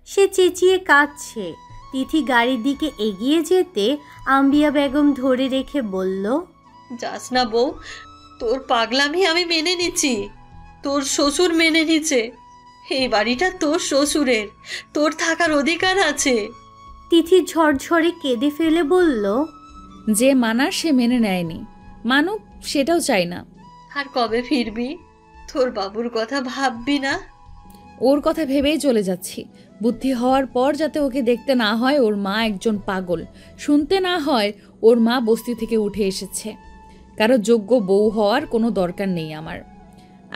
সে চেঁচিয়ে কাঁদছে। তিথি গাড়ির দিকে এগিয়ে যেতে আম্বিয়া বেগম ধরে রেখে বলল, যাস না বউ, তোর পাগলামি আমি মেনে নিচ্ছি, তোর শ্বশুর মেনে নিচ্ছে, এই বাড়িটা তোর শ্বশুরের, তোর থাকার অধিকার আছে। তিথি ঝরঝরে কেঁদে ফেলে বলল, যে মানার সে মেনে নেয়নি, মানুক সেটাও চাই না। আর কবে ফিরবি? তোর বাবুর কথা ভাববি না? ওর কথা ভেবেই চলে যাচ্ছি। বুদ্ধি হওয়ার পর যাতে ওকে দেখতে না হয় ওর মা একজন পাগল, শুনতে না হয় ওর মা বস্তি থেকে উঠে এসেছে। কারো যোগ্য বউ হওয়ার কোনো দরকার নেই আমার।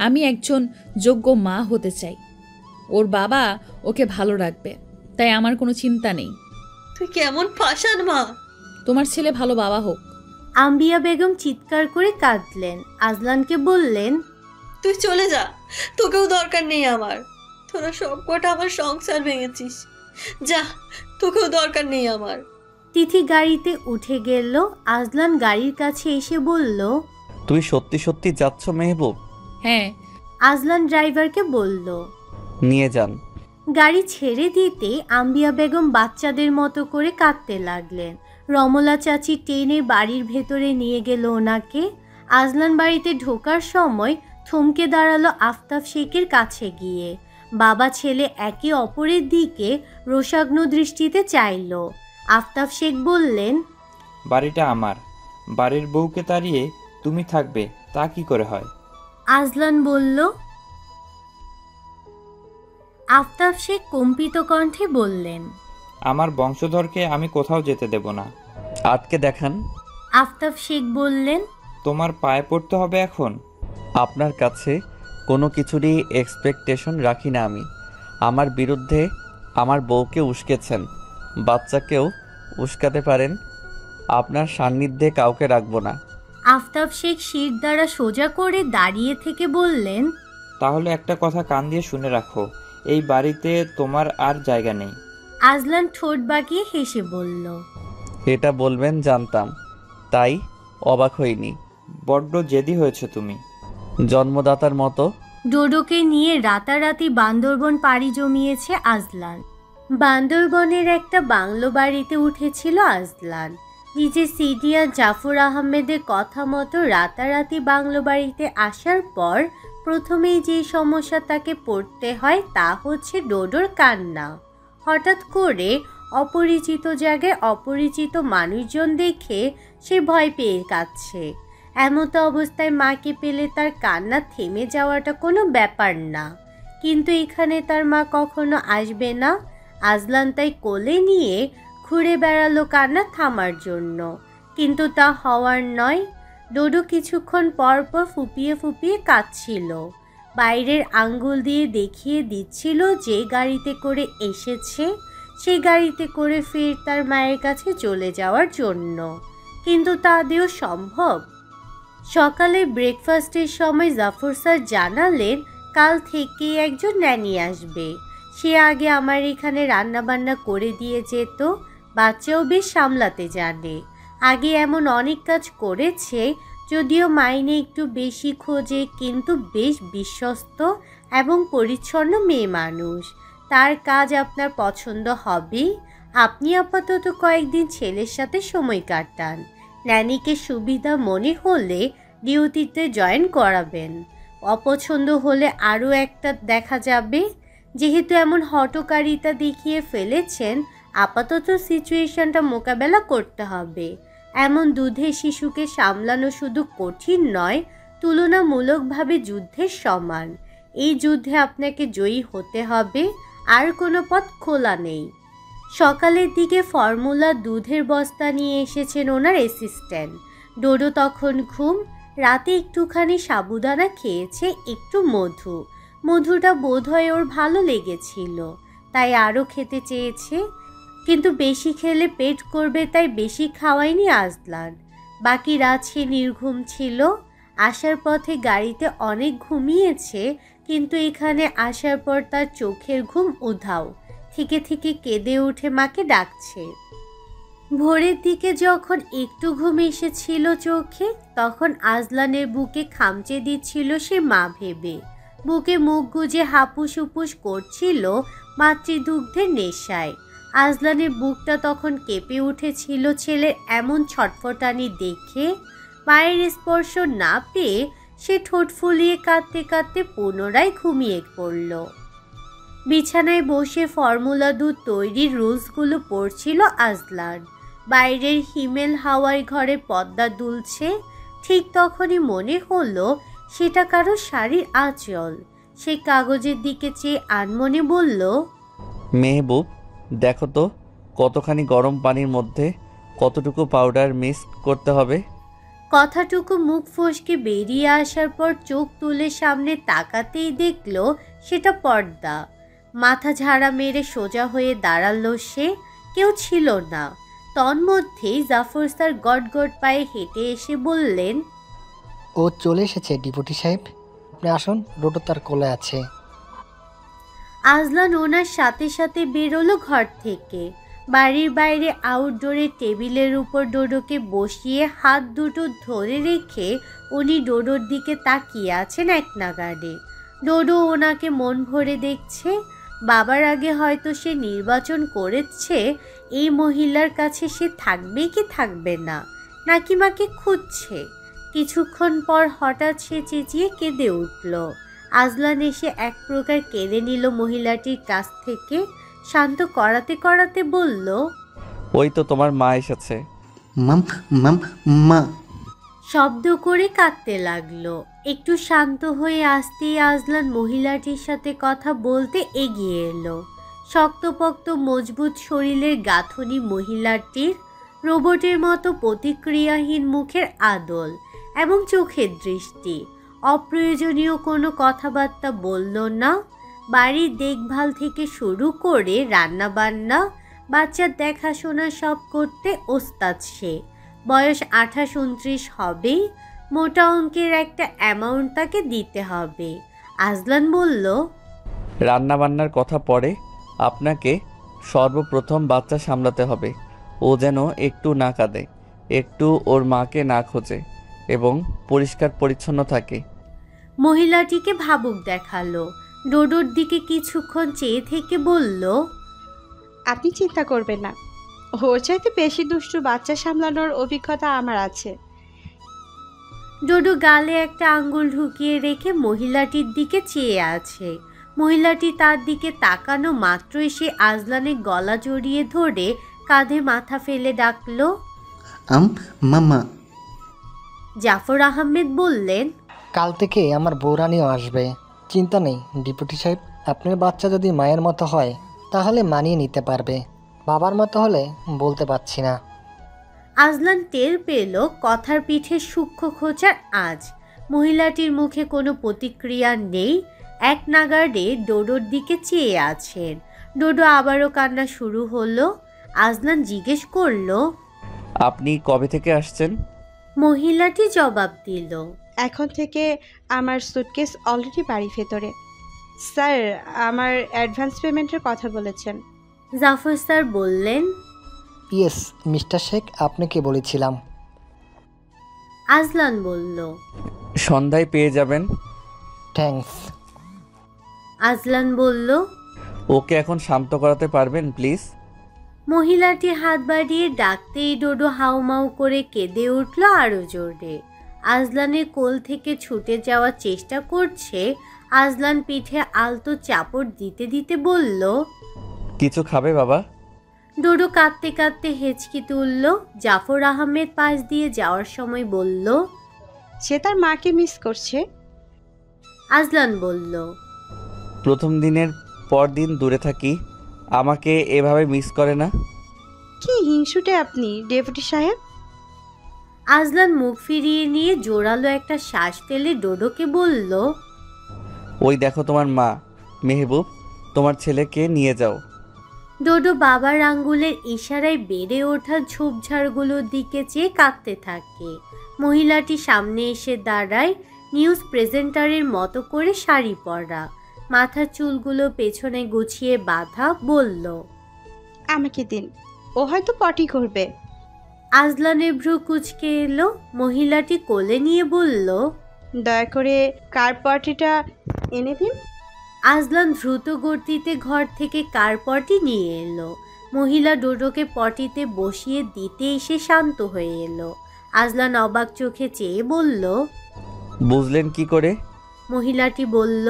আমি একজন যোগ্য মা হতে চাই। ওর বাবা ওকে ভালো রাখবে, তাই আমার কোনো চিন্তা নেই। তুই কেমন পাষাণ মা! তোমার ছেলে ভালো বাবা হোক। আম্বিয়া বেগম চিৎকার করে কাঁদলেন। আজলানকে বললেন, তুই চলে যা, তোকেও দরকার নেই আমার। তোরা সব কটা আমার সংসার ভেঙেছিস, যা, তোকেও দরকার নেই আমার। তিথি গাড়িতে উঠে গেল। আজলান গাড়ির কাছে এসে বলল, তুই সত্যি সত্যি যাচ্ছ মেহবুব? হ্যাঁ। আজলান ড্রাইভারকে বলল, নিয়ে যান। গাড়ি ছেড়ে দিতে আম্বিয়া বেগম বাচ্চাদের মতো করে কাঁদতে লাগলেন। রমলা চাচি টেনে বাড়ির ভেতরে নিয়ে গেল ওনাকে। আজলান বাড়িতে ঢোকার সময় থমকে দাঁড়ালো আফতাব শেখের কাছে গিয়ে। বাবা ছেলে একে অপরের দিকে রোষাগ্ন দৃষ্টিতে চাইল। আফতাব শেখ বললেন, বাড়িটা আমার, বাড়ির বউকে তাড়িয়ে তুমি থাকবে, তা কি করে হয়? আজলান বলল। আফতাব শেখ কম্পিত কণ্ঠে বললেন, আমার বংশধরকে আমি কোথাও যেতে দেব না। আটকে দেখান। আফতাব শেখ বললেন, তোমার পায়ে পড়তে হবে এখন? আপনার কাছে কোনো কিছুরই এক্সপেকটেশন রাখি না আমি। আমার বিরুদ্ধে আমার বউকে উস্কেছেন, বাচ্চাকেও উস্কাতে পারেন, আপনার সান্নিধ্যে কাউকে রাখবো না। আফতাব শেখ শির দ্বারা সোজা করে দাঁড়িয়ে থেকে বললেন, তাহলে একটা কথা কান দিয়ে শুনে রাখো, এই বাড়িতে তোমার আর জায়গা নেই। আজলান ঠোঁট বাঁকিয়ে হেসে বলল, এটা বলবেন জানতাম, তাই অবাক হইনি। বড্ড জেদি হয়েছে তুমি। জন্মদাতার মতো। ডোডোকে নিয়ে রাতারাতি বান্দরবন পাড়ি জমিয়েছে আজলান। বান্দরবনের একটা বাংলো বাড়িতে উঠেছিল আজলান। নিজে সিডিয়া জাফর আহমেদের কথা মতো রাতারাতি বাংলো বাড়িতে আসার পর প্রথমেই যে সমস্যা তাকে পড়তে হয় তা হচ্ছে ডোডোর কান্না। হঠাৎ করে অপরিচিত জায়গায় অপরিচিত মানুষজন দেখে সে ভয় পেয়ে কাঁদছে। এমতো অবস্থায় মাকে পেলে তার কান্না থেমে যাওয়াটা কোনো ব্যাপার না, কিন্তু এখানে তার মা কখনো আসবে না। আজলান তাই কোলে নিয়ে ঘুরে বেড়ালো কান্না থামার জন্য, কিন্তু তা হওয়ার নয়। ডোডো কিছুক্ষণ পর পর ফুপিয়ে ফুপিয়ে কাঁদছিল, বাইরের আঙ্গুল দিয়ে দেখিয়ে দিচ্ছিল যে গাড়িতে করে এসেছে সেই গাড়িতে করে ফের তার মায়ের কাছে চলে যাওয়ার জন্য, কিন্তু তা আদৌ সম্ভব? সকালে ব্রেকফাস্টের সময় জাফর স্যার জানালেন কাল থেকে একজন ন্যানি আসবে। সে আগে আমার এখানে রান্নাবান্না করে দিয়ে যেত, বাচ্চাও বেশ সামলাতে জানে। আগে এমন অনেক কাজ করেছে, যদিও মাইনে একটু বেশি খোঁজে, কিন্তু বেশ বিশ্বস্ত এবং পরিচ্ছন্ন মেয়ে মানুষ। তার কাজ আপনার পছন্দ হবে। আপনি আপাতত কয়েকদিন ছেলের সাথে সময় কাটান, ন্যানিকে সুবিধা মনে হলে ডিউটিতে জয়েন করাবেন। অপছন্দ হলে আরও একটা দেখা যাবে। যেহেতু এমন হঠকারিতা দেখিয়ে ফেলেছেন, আপাতত সিচুয়েশনটা মোকাবেলা করতে হবে। এমন দুধের শিশুকে সামলানো শুধু কঠিন নয়, তুলনামূলকভাবে যুদ্ধের সমান। এই যুদ্ধে আপনাকে জয়ী হতে হবে, আর কোনো পথ খোলা নেই। সকালের দিকে ফর্মুলা দুধের বস্তা নিয়ে এসেছেন ওনার অ্যাসিস্ট্যান্ট। ডোডো তখন ঘুম। রাতে একটুখানি সাবুদানা খেয়েছে, একটু মধু। মধুটা বোধহয় ওর ভালো লেগেছিল, তাই আরও খেতে চেয়েছে, কিন্তু বেশি খেলে পেট করবে, তাই বেশি খাওয়ায়নি আজলান। বাকি রাত সে নির্ঘুম ছিল। আসার পথে গাড়িতে অনেক ঘুমিয়েছে, কিন্তু এখানে আসার পর তার চোখের ঘুম উধাও। থেকে থেকে কেঁদে উঠে মাকে ডাকছে। ভোরের দিকে যখন একটু ঘুম এসেছিল চোখে, তখন আজলানের বুকে খামচে দিচ্ছিল সে মা ভেবে। বুকে মুখ গুজে হাপুস হুপুস করছিল মাতৃদুগ্ধের নেশায়। আজলানের বুকটা তখন কেঁপে উঠেছিল ছেলের এমন ছটফটানি দেখে। মায়ের স্পর্শ না পেয়ে সে ঠোঁট ফুলিয়ে কাঁদতে কাঁদতে পুনরায় ঘুমিয়ে পড়ল। বিছানায় বসে ফর্মুলা দুধ তৈরির রুলসগুলো পড়ছিল আজলান। বাইরের হিমেল হাওয়ায় ঘরে পর্দা দুলছে। ঠিক তখনই মনে হলো সেটা কারো শাড়ির আঁচল। সে কাগজের দিকে চেয়ে আনমনে বলল, মেহবুব, দেখো তো কতখানি গরম পানির মধ্যে কতটুকু পাউডার মিক্স করতে হবে। কথাটুকু মুখ ফসকে বেরিয়ে আসার পর চোখ তুলে সামনে তাকাতেই দেখল সেটা পর্দা। মাথা ঝাড়া মেরে সোজা হয়ে দাঁড়ালো সে। কেউ ছিল না। তন্মধ্যেই জাফর স্যার গটগট পায়ে হেঁটে এসে বললেন, ও চলে এসেছে ডেপুটি সাহেব, আপনি আসুন, রোডো তার কোলে আছে। আজলান ওনার সাথে সাথে বেরোলো ঘর থেকে। বাড়ির বাইরে আউটডোরের টেবিলের উপর ডোডোকে বসিয়ে হাত দুটো ধরে রেখে উনি ডোডোর দিকে তাকিয়ে আছেন এক নাগাড়ে। ডোডো ওনাকে মন ভরে দেখছে। বাবার আগে হয়তো সে নির্বাচন করেছে এই মহিলার কাছে সে থাকবে কি থাকবে না, নাকি মাকে খুঁজছে। কিছুক্ষণ পর হঠাৎ সে চেঁচিয়ে কেঁদে উঠল। আজলান এসে এক প্রকার কেড়ে নিল মহিলাটির কাছ থেকে। শান্ত করাতে করাতে বলল, ওই তো তোমার মা এসেছে। মাম মাম মা। শব্দ করে কাঁদতে লাগলো। একটু শান্ত হয়ে আসতেই আজলান মহিলাটির সাথে কথা বলতে এগিয়ে এলো। শক্তপোক্ত মজবুত শরীরের গাঁথনি মহিলাটির, রোবটের মতো প্রতিক্রিয়াহীন মুখের আদল এবং চোখের দৃষ্টি। অপ্রয়োজনীয় কোনো কথাবার্তা বলল না। বাড়ির দেখভাল থেকে শুরু করে রান্নাবান্না, বাচ্চার দেখাশোনা সব করতে ওস্তাদ সে। বয়স 28-29 হবে। মোটা অঙ্কের একটা অ্যামাউন্ট তাকে দিতে হবে। আজলান বলল, রান্নাবান্নার কথা পরে, আপনাকে সর্বপ্রথম বাচ্চা সামলাতে হবে। ও যেন একটু না কাঁদে, একটু ওর মাকে না খোঁজে এবং পরিষ্কার পরিচ্ছন্ন থাকে। মহিলাটিকে ভাবুক দেখালো। ডোডোর দিকে কিছুক্ষণ চেয়ে থেকে বলল, আপনি চিন্তা করবেন না, ওর চাইতে বেশি দুষ্টু বাচ্চা সামলানোর অভিজ্ঞতা আমার আছে। ডোডো গালে একটা আঙ্গুল ঢুকিয়ে রেখে মহিলাটির দিকে চেয়ে আছে। মহিলাটি তার দিকে তাকানো মাত্রই সে আজলানের গলা জড়িয়ে ধরে কাঁধে মাথা ফেলে ডাকলো, মামা। জাফর আহমেদ বললেন, কাল থেকে আমার বউরানিও আসবে, চিন্তা নেই ডেপুটি সাহেব। আপনার বাচ্চা যদি মায়ের মতো হয় তাহলে মানিয়ে নিতে পারবে, বাবার মতো হলে বলতে পারছি না। আজলান টের পেল কথার পিঠে সূক্ষ্ম খোঁচার আঁচ। মহিলাটির মুখে কোনো প্রতিক্রিয়া নেই। এক নাগাড়ে ডোডোর দিকে চেয়ে আছেন। ডোডো আবারও কান্না শুরু হলো। আজলান জিজ্ঞেস করলো, আপনি কবে থেকে আসছেন? মহিলাটি জবাব দিল, এখন থেকে আমার সুটকেস অলরেডি বাড়ির ভেতরে। স্যার আমার অ্যাডভান্স পেমেন্টের কথা বলেছেন। জাফর স্যার বললেন, ইয়েস মিস্টার শেখ, আপনাকে বলেছিলাম। আজলান বলল, সন্ধ্যায় পেয়ে যাবেন। থ্যাঙ্কস। আজলান বলল, ওকে এখন শান্ত করাতে পারবেন প্লিজ? মহিলাটি হাত বাড়িয়ে ডাকতেই ডোডো হাউমাউ করে কেঁদে উঠল আরো জোরে। আজলানের কোল থেকে ছুটে যাওয়ার চেষ্টা করছে। আজলান পিঠে আলতো চাপড় দিতে দিতে বলল, কিছু খাবে বাবা? ডোডো কাঁদতে কাঁদতে হেঁচকি তুলল। জাফর আহমেদ পাশ দিয়ে যাওয়ার সময় বলল, সে তার মাকে মিস করছে। আজলান বলল, প্রথম দিনের পর দিন দূরে থাকি, আমাকে এভাবে মিস করে না? কি হিংসুটে আপনি ডেপুটি সাহেব। আজলান মুখ ফিরিয়ে নিয়ে জোরালো একটা শ্বাস ফেলে ডোডোকে বলল, ওই দেখো তোমার মা। মেহবুব, তোমার ছেলেকে নিয়ে যাও। ডোডো বাবার আঙ্গুলের ইশারায় বেড়ে ওঠা ঝোপঝাড়গুলোর দিকে চেয়ে কাঁদতে থাকে। মহিলাটি সামনে এসে দাঁড়ায়। নিউজ প্রেজেন্টারের মতো করে শাড়ি পরা, মাথার চুলগুলো পেছনে গুছিয়ে বাঁধা, বলল, আমাকে দিন, ও হয়তো পটি করবে। আজলানের ভ্রু কুঁচকে এলো। মহিলাটি কোলে নিয়ে বলল, দয়া করে কার পটিটা এনে দিন। আজলান দ্রুত গতিতে ঘর থেকে কার পটি নিয়ে এলো। মহিলা ডোডোকে পটিতে বসিয়ে দিতে এসে শান্ত হয়ে এলো। আজলান অবাক চোখে চেয়ে বলল, বুঝলেন কি করে? মহিলাটি বলল,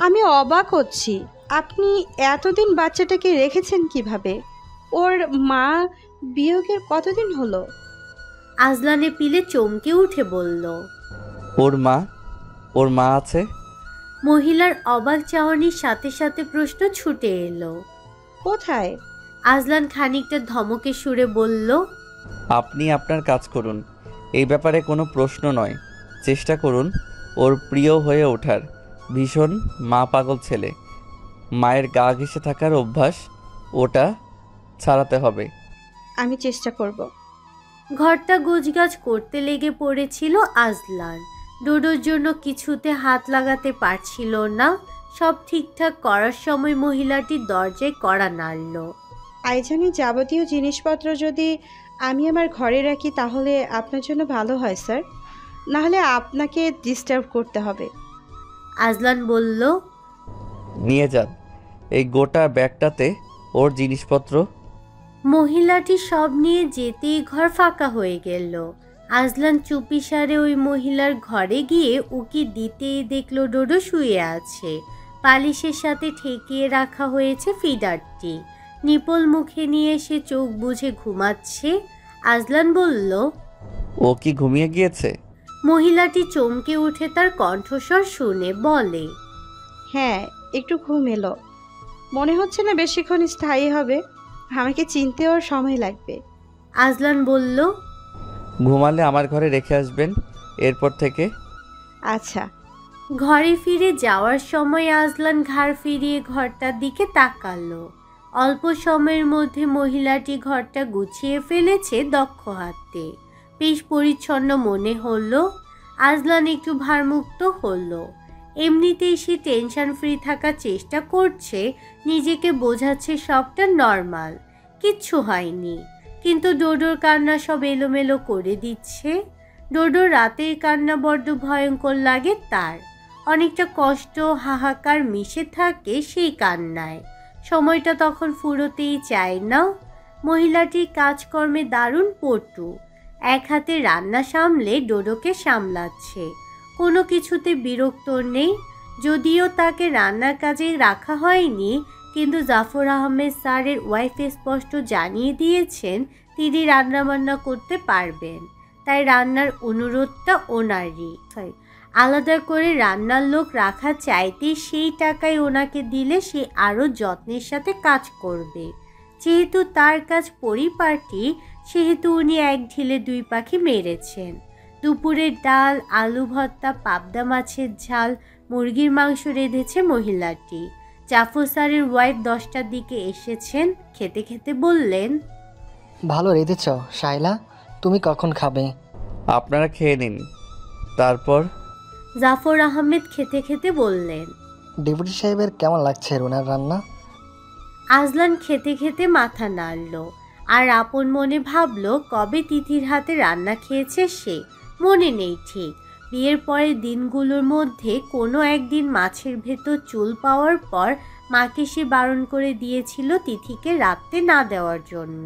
আমি অবাক হচ্ছি, আপনি এতদিন বাচ্চাটাকে রেখেছেন কিভাবে? ওর মা বিয়োগের কতদিন হলো? আজলানে পিলে চমকে উঠে বলল, ওর মা আছে। মহিলার অবাক চাহনির সাথে সাথে প্রশ্ন ছুটে এলো, কোথায়? আজলান খানিকটা ধমকে সুরে বলল, আপনি আপনার কাজ করুন, এই ব্যাপারে কোনো প্রশ্ন নয়। চেষ্টা করুন ওর প্রিয় হয়ে ওঠার। ভীষণ মা পাগল ছেলে, মায়ের গা ঘেঁষে থাকার অভ্যাস, ওটা ছাড়াতে হবে। আমি চেষ্টা করব। ঘরটা গোছগাছ করতে লেগে পড়েছিল আজলান। ডোডোর জন্য কিছুতে হাত লাগাতে পারছিল না। সব ঠিকঠাক করার সময় মহিলাটি দরজায় কড়া নাড়ল। আইজানি যাবতীয় জিনিসপত্র যদি আমি আমার ঘরে রাখি তাহলে আপনার জন্য ভালো হয় স্যার, নাহলে আপনাকে ডিস্টার্ব করতে হবে। আজলান বলল, নিয়ে যান, এই গোটা ব্যাগটাতে ওর জিনিসপত্র। মহিলাটি সব নিয়ে যেতেই ঘর ফাঁকা হয়ে গেল। আজলান চুপিসারে ওই মহিলার ঘরে গিয়ে উকি দিতেই দেখলো ডোডো শুয়ে আছে। পালিশের সাথে ঠেকিয়ে রাখা হয়েছে ফিডারটি। নিপল মুখে নিয়ে সে চোখ বুজে ঘুমাচ্ছে। আজলান বলল, ও কি ঘুমিয়ে গিয়েছে? মহিলাটি চমকে উঠে তার কণ্ঠস্বর শুনে বলে, হ্যাঁ, একটু ঘুম এলো। মনে হচ্ছে না বেশিক্ষণ স্থায়ী হবে, আমাকে চিনতে ওর সময় লাগবে। আজলান বলল, ঘুমালে আমার ঘরে রেখে আসবেন এরপর থেকে। আচ্ছা। ঘরে ফিরে যাওয়ার সময় আজলান ঘাড় ফিরিয়ে ঘরটার দিকে তাকালো। অল্প সময়ের মধ্যে মহিলাটি ঘরটা গুছিয়ে ফেলেছে দক্ষ হাতে। বেশ পরিচ্ছন্ন মনে হলো। আজলান একটু ভারমুক্ত হলো। এমনিতেই সে টেনশন ফ্রি থাকার চেষ্টা করছে, নিজেকে বোঝাচ্ছে সবটা নর্মাল, কিচ্ছু হয়নি। কিন্তু ডোডোর কান্না সব এলোমেলো করে দিচ্ছে। ডোডোর রাতের কান্না বড্ড ভয়ঙ্কর লাগে তার। অনেকটা কষ্ট, হাহাকার মিশে থাকে সেই কান্নায়। সময়টা তখন ফুরোতেই চায় না। মহিলাটির কাজকর্মে দারুণ পটু। এক হাতে রান্না সামলে ডোডোকে সামলাচ্ছে। কোনো কিছুতে বিরক্ত নেই। যদিও তাকে রান্নার কাজে রাখা হয়নি, কিন্তু জাফর আহমেদ স্যারের ওয়াইফ স্পষ্ট জানিয়ে দিয়েছেন তিনি রান্নাবান্না করতে পারবেন। তাই রান্নার অনুরোধটা ওনারই। আলাদা করে রান্নার লোক রাখা চাইতে সেই টাকায় ওনাকে দিলে সে আরও যত্নের সাথে কাজ করবে। যেহেতু তার কাজ পরিপাটি, সেহেতু উনি এক ঢিলে দুই পাখি মেরেছেন। দুপুরের ডাল, আলু ভর্তা, পাবদা মাছের ঝাল, মুরগির মাংস রেঁধেছে মহিলাটি। জাফর স্যারের ওয়াইফ 10টার দিকে এসেছেন। খেতে খেতে বললেন, ভালো রেঁধেছ শাইলা, তুমি কখন খাবে? আপনারা খেয়ে নিন, তারপর। জাফর আহমেদ খেতে খেতে বললেন, ডেপুটি সাহেবের কেমন লাগছে রুনার রান্না? আজলান খেতে খেতে মাথা নাড়ল আর আপন মনে ভাবল কবে তিথির হাতে রান্না খেয়েছে সে। মনে নেই ঠিক। বিয়ের পরের দিনগুলোর মধ্যে কোনো একদিন মাছের ভেতর চুল পাওয়ার পর মাকে সে বারণ করে দিয়েছিল তিথিকে রাখতে না দেওয়ার জন্য।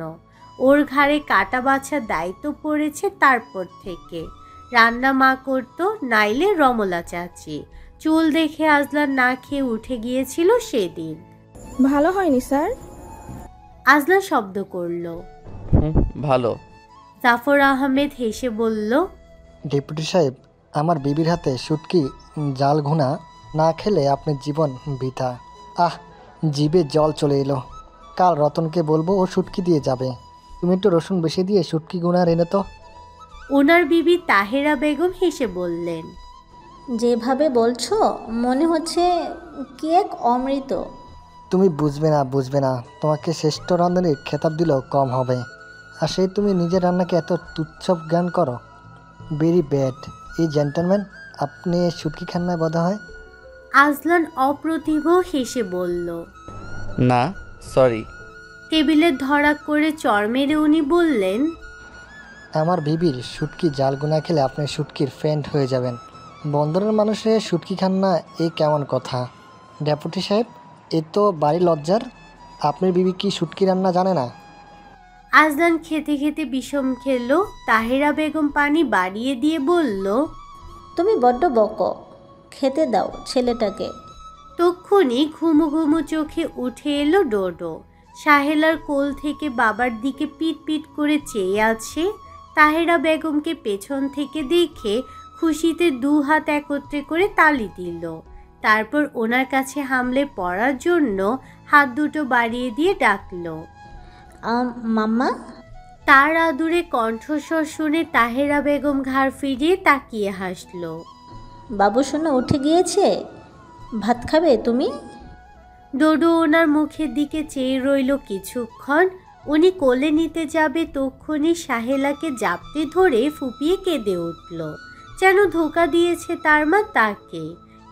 ওর ঘাড়ে কাটা বাছার দায়িত্ব পড়েছে তারপর থেকে। রান্না মা করতো, নাইলে রমলা চাচি। চুল দেখে আজলান না খেয়ে উঠে গিয়েছিল সেদিন। ভালো হয়নি স্যার? আজলান শব্দ করল। ভালো। জাফর আহমেদ হেসে বলল, ডেপুটি সাহেব, আমার বিবির হাতে শুটকি জাল ঘুনা না খেলে আপনার জীবন বৃথা। জিভে জল চলে এলো। কাল রতনকে বলবো ও শুটকি দিয়ে যাবে। তুমি একটু রসুন বেশি দিয়ে শুটকি গুনা এনে তো। ওনার বিবি তাহেরা বেগম হেসে বললেন, যেভাবে বলছো মনে হচ্ছে কেক অমৃত। তুমি বুঝবে না, তোমাকে শ্রেষ্ঠ রাঁধুনির খেতাব দিলেও কম হবে। আর সেই তুমি নিজের রান্নাকে এত তুচ্ছ জ্ঞান করো। Very bad. এই জেন্টলম্যান, আপনি শুটকি খান না বোধ হয়? আজলান অপ্রতিভ হেসে বলল, না, সরি। টেবিলে ধরা করে চড় মেরে উনি বললেন, আমার বিবির শুটকি জাল গুনা খেলে আপনি শুটকির ফ্রেন্ড হয়ে যাবেন। বন্দরের মানুষে শুটকি খান না, এ কেমন কথা? ডেপুটি সাহেব, এ তো বাড়ি লজ্জার। আপনার বিবি কি শুটকি রান্না জানে না? আজলান খেতে খেতে বিষম খেলো। তাহেরা বেগম পানি বাড়িয়ে দিয়ে বলল, তুমি বড্ড বকো, খেতে দাও ছেলেটাকে। তক্ষুনি ঘুমু ঘুমু চোখে উঠে এলো ডোডো। সাহেলার কোল থেকে বাবার দিকে পিট পিট করে চেয়ে আছে। তাহেরা বেগমকে পেছন থেকে দেখে খুশিতে দু হাত একত্রে করে তালি দিল। তারপর ওনার কাছে হামলে পড়ার জন্য হাত দুটো বাড়িয়ে দিয়ে ডাকলো, মাম্মা। তার আদুরে কণ্ঠস্বর শুনে তাহেরা বেগম ঘাড় ফিরিয়ে তাকিয়ে হাসল। বাবু সোনা উঠে গিয়েছে, ভাত খাবে তুমি? ডোডো ওনার মুখের দিকে চেয়ে রইল কিছুক্ষণ। উনি কোলে নিতে যাবে তক্ষুনি সাহেলাকে জাপটে ধরে ফুপিয়ে কেঁদে উঠল, যেন ধোকা দিয়েছে তার মা তাকে।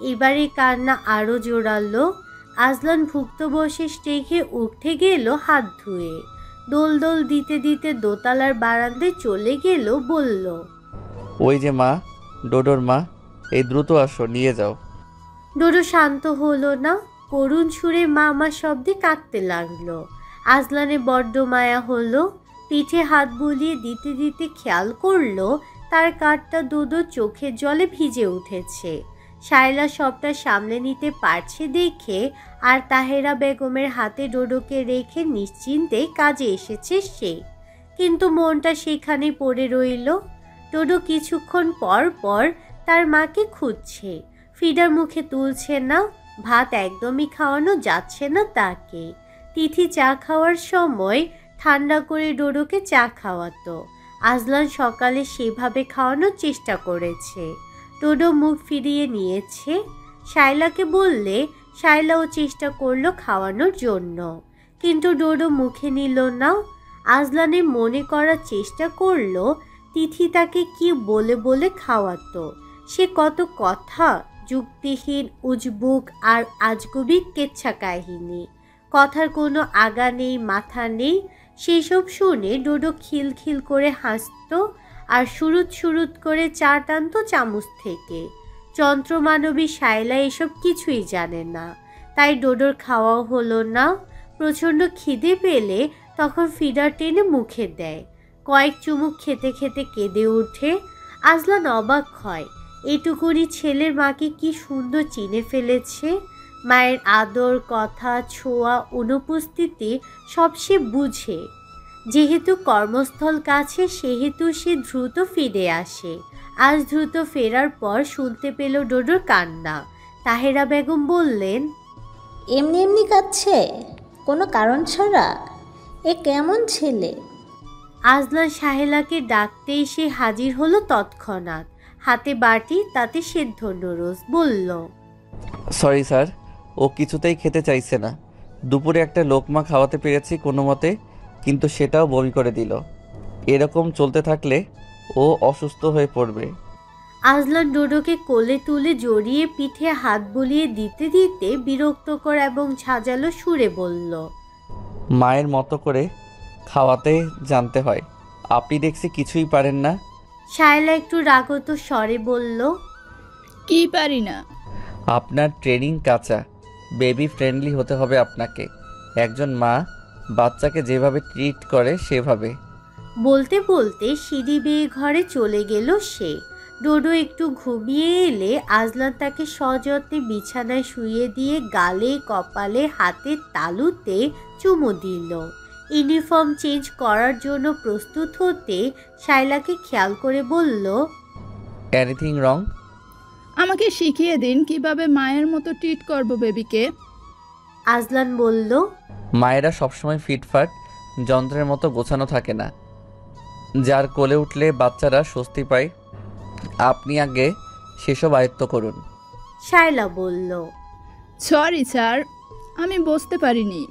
এবারে কান্না আরও জোরালো। আজলান ভুক্তভোগের স্টেজে উঠে গেল হাত ধুয়ে। দোল দোল দিতে দিতে দোতলার বারান্দায় চলে গেল, বলল, ওই যে মা, ডোডোর মা, এই দ্রুত আসো, নিয়ে যাও। ডোডো শান্ত হলো না, করুণ সুরে মা মা শব্দে কাঁদতে লাগলো। আজলানে বড্ড মায়া হলো। পিঠে হাত বুলিয়ে দিতে দিতে খেয়াল করলো তার কাঠটা দুধো চোখের জলে ভিজে উঠেছে। শায়লা সবটা সামলে নিতে পারছে দেখে আর তাহেরা বেগমের হাতে ডোডোকে রেখে নিশ্চিন্তে কাজে এসেছে সে। কিন্তু মনটা সেখানেই পড়ে রইল। ডোডো কিছুক্ষণ পর পর তার মাকে খুঁজছে, ফিডার মুখে তুলছে না, ভাত একদমই খাওয়ানো যাচ্ছে না তাকে। তিথি চা খাওয়ার সময় ঠান্ডা করে ডোডোকে চা খাওয়াতো। আজলান সকালে সেভাবে খাওয়ানোর চেষ্টা করেছে। ডোডো মুখ ফিরিয়ে নিয়েছে। শায়লাকে বললে শায়লাও চেষ্টা করলো খাওয়ানোর জন্য, কিন্তু ডোডো মুখে নিল না। আজলানে মনে করার চেষ্টা করলো তিথি তাকে কি বলে বলে খাওয়াতো। সে কত কথা, যুক্তিহীন, উজবুক আর আজগুবি কেচ্ছা কাহিনী। কথার কোনো আগা নেই, মাথা নেই। সেসব শুনে ডোডো খিলখিল করে হাসতো আর সুরুত সুরুত করে চা টানতো চামচ থেকে। যন্ত্রমানবী শায়লা এসব কিছুই জানে না, তাই ডোডোর খাওয়াও হলো না। প্রচণ্ড খিদে পেলে তখন ফিডার টেনে মুখে দেয়। কয়েক চুমুক খেতে খেতে কেঁদে ওঠে। আজলান অবাক হয়, এটুকুনি ছেলের মাকে কি সুন্দর চিনে ফেলেছে। মায়ের আদর, কথা, ছোঁয়া, অনুপস্থিতি সব সে বুঝে। যেহেতু কর্মস্থল কাছে সেহেতু সে দ্রুত ফিরে আসে। আজ দ্রুত ফেরার পর শুনতে পেল ডোডোর কান্না। তাহেরা বেগম বললেন, এমনি এমনি কাঁদছে কোনো কারণ ছাড়া? এ কেমন ছেলে? আজলান সাহেলাকে ডাকতেই সে হাজির হলো তৎক্ষণাৎ, হাতে বাটি, তাতে সেদ্ধ নুডলস। বলল, সরি স্যার, ও কিছুতেই খেতে চাইছে না। দুপুরে একটা লোকমা খাওয়াতে পেরেছি কোনো মতে, কিন্তু সেটাও বমি করে দিল। এরকম চলতে থাকলে ও অসুস্থ হয়ে পড়বে। আজলান ডোডোকে কোলে তুলে জড়িয়ে পিঠে হাত বুলিয়ে দিতে দিতে বিরক্তকর এবং ঝাঁঝালো সুরে বলল, মায়ের মতো করে খাওয়াতে জানতে হয়, আপনি দেখছি কিছুই পারেন না। শায়লা একটু রাগত স্বরে বলল, কি পারি না? আপনার ট্রেনিং কাঁচা। বেবি ফ্রেন্ডলি হতে হবে আপনাকে। একজন মা বাচ্চাকে যেভাবে ট্রিট করে সেভাবে। বলতে বলতে সিঁড়ি বেয়ে ঘরে চলে গেল সে। ডোডো একটু ঘুমিয়ে এলে আজলান তাকে সযত্নে বিছানায় শুইয়ে দিয়ে গালে, কপালে, হাতের তালুতে চুমু দিল। ইউনিফর্ম চেঞ্জ করার জন্য প্রস্তুত হতে শায়লাকে খেয়াল করে বলল, এনিথিং রং? আমাকে শিখিয়ে দিন কিভাবে মায়ের মতো ট্রিট করব বেবিকে। আজলান বলল, মায়েরা সবসময় ফিটফাট যন্ত্রের মতো গোছানো থাকে না। যার কোলে উঠলে বাচ্চারা স্বস্তি পায়, আপনি আগে সেসব আয়ত্ত করুন। শায়লা বলল। সরি স্যার, আমি বুঝতে পারিনি।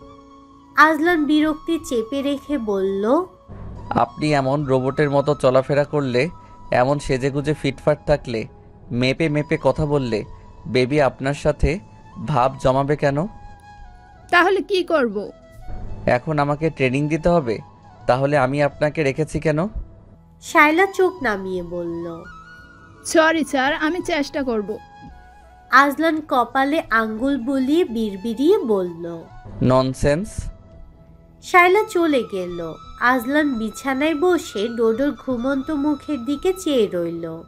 আজলান বিরক্তি চেপে রেখে বলল, আপনি এমন রোবটের মতো চলাফেরা করলে, এমন সেজেগুজে ফিটফাট থাকলে, মেপে মেপে কথা বললে, বেবি আপনার সাথে ভাব জমাবে কেন? তাহলে কি করব? এখন আমাকে ট্রেনিং দিতে হবে? তাহলে আমি আপনাকে রেখেছি কেন? শায়লা চোখ নামিয়ে বলল, সরি স্যার, আমি চেষ্টা করব। আজলান কপালে আঙ্গুল বুলিয়ে বিড়বিড়িয়ে বলল। ননসেন্স। শায়লা চলে গেল। আজলান বিছানায় বসে ডোডোর ঘুমন্ত মুখের দিকে চেয়ে রইল।